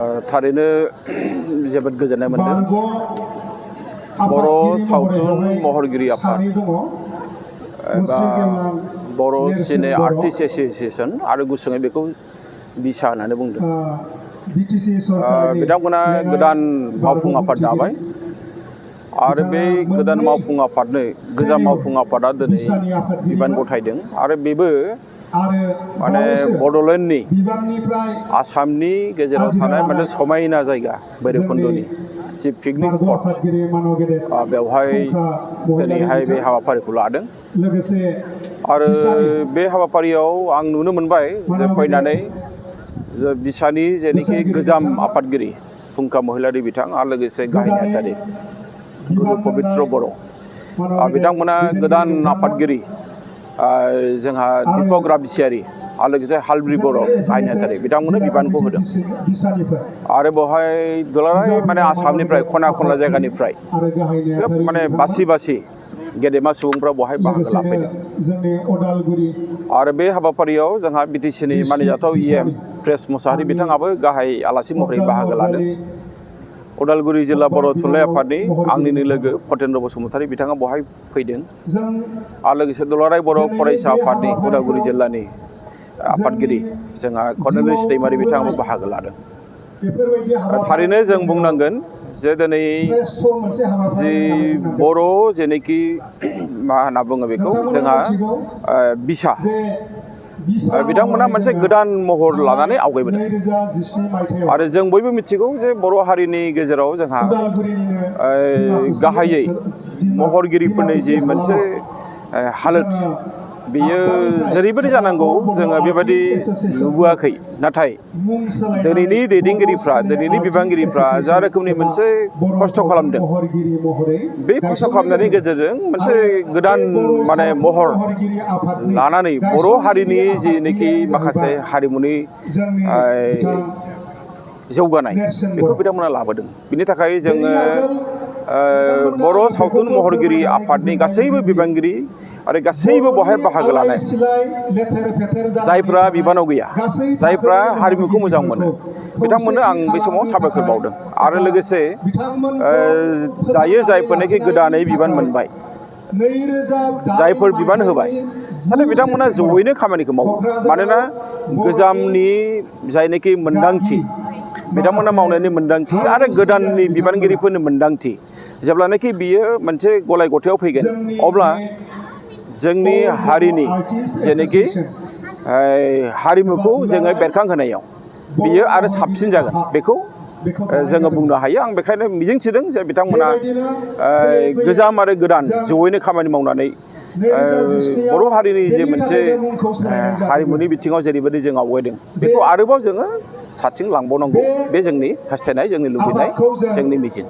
थारैनो जोबोद गोजोननाय मोनदों। बर' सावथुन महरगिरि आफाद एबा बर' सिने आर्टिस्ट एस'सिएशन आरो गुसुङै बेखौ बिसा होननानै बुंदों। बिथांमोना गोदान मावफुं आफाद दाबाय आरो बे गोदान मावफुं आफादनो गोजाम मावफुं आफादा दिनै बिबान गथायदों आरो बेबो माने बड'लेण्डनि आसामनि गेजेराव थानाय माने समायना जायगा भैरबकुन्द'नि जि पिकनिक स्पट बेवहाय दिनैहाय बे हाबाफारिखौ लादों आरो बे हाबाफारियाव आं नुनो मोनबाय जे फैनानै बिसानि जेनोखि गोजाम आफादगिरि फुंखा महिलारि बिथां आरो लोगोसे गाहाय नेहाथारि गुरु पबित्र बर' बिथांमोना गोदान आफादगिरि जोंहा दीपक रामसियारि आरो लोगोसे हालब्रि बर' गाहाय नेहाथारि बिथांमोननो बिबानखौ होदों आरो बेवहाय दुलाराय माने आसामनिफ्राय खना खनला जायगानिफ्राय खोब माने बासि गेदेमा सुबुंफ्रा बेवहाय बाहागो लाफैदों आरो बे हाबाफारियाव जोंहा बिटिसिनि मानिजाथाव इएम प्रेस मुसाहारि बिथाङाबो गाहाय आलासि महरै बाहागो लादों। उदालगुरि जिल्ला बर' थुनलाइ आफादनि आंनिनो लोगो फतेन्द्र बसुमतारी बिथाङा बेवहाय फैदों आरो लोगोसे दुलाराय बर' फरायसा आफादनि उदालगुरि जिल्लानि आफादगिरि जोंहा कर्नेलिस दैमारि बिथाङाबो बाहागो लादों। थारैनो जों बुंनांगोन जे दिनै जि बर' जेनोखि मा होनना बुङो बेखौ जोंहा बिसा बिथांमोना मोनसे गोदान महर लानानै आवगायबोदों आरो जों बयबो मिथिगौ जे बर' हारिनि गेजेराव जोंहा गाहायै महरगिरिफोरनि जि मोनसे हालोद बियो जेरैबायदि जानांगौ जोङो बेबायदि नुबोआखै नाथाय दिनैनि दैदेनगिरिफ्रा दिनैनि बिबानगिरिफ्रा जा रोखोमनि मोनसे खस्थ' खालामदों बे खस्थ' खालामनायनि गेजेरजों मोनसे गोदान माने महर लानानै बर' हारिनि जिनोखि माखासे हारिमुनि जौगानाय बेखौ बिथांमोना लाबोदों। बिनि थाखाय जोङो बर' सावथुन महरगिरि आफादनि गासैबो बिबानगिरि आरो गासैबो बेवहाय बाहागो लानाय जायफ्रा बिबानाव गैया जायफ्रा हारिमुखौ मोजां मोनो बिथांमोननो आं बे समाव साबायखर बावदों आरो लोगोसे दायो जायफोरनाखि गोदानै बिबान मोनबाय जायफोर बिबान होबाय नाथाय बिथांमोना जयैनो खामानिखौ मावो मानोना गोजामनि जायनाखि मोन्दांथि बिथांमोना मावनायनि मोन्दांथि आरो गोदाननि बिबानगिरिफोरनि मोन्दांथि जेब्लानाखि बियो मोनसे गलाय गथायाव फैगोन अब्ला जोंनि हारिनि जेनोखि हारिमुखौ जोङो बेरखांहोनायाव बियो आरो साबसिन जागोन बेखौ जोङो बुंनो हायो। आं बेखायनो मिजिंथिदों जे बिथांमोना गोजाम आरो गोदान जयैनो खामानि मावनानै बर' हारिनि जे मोनसे हारिमुनि बिथिङाव जेरैबायदि जों आवगायदों बेखौ आरोबाव जोङो साथिं लांबावनांगौ बे जोंनि हास्थायनाय जोंनि लुबैनाय जोंनि मिजिं।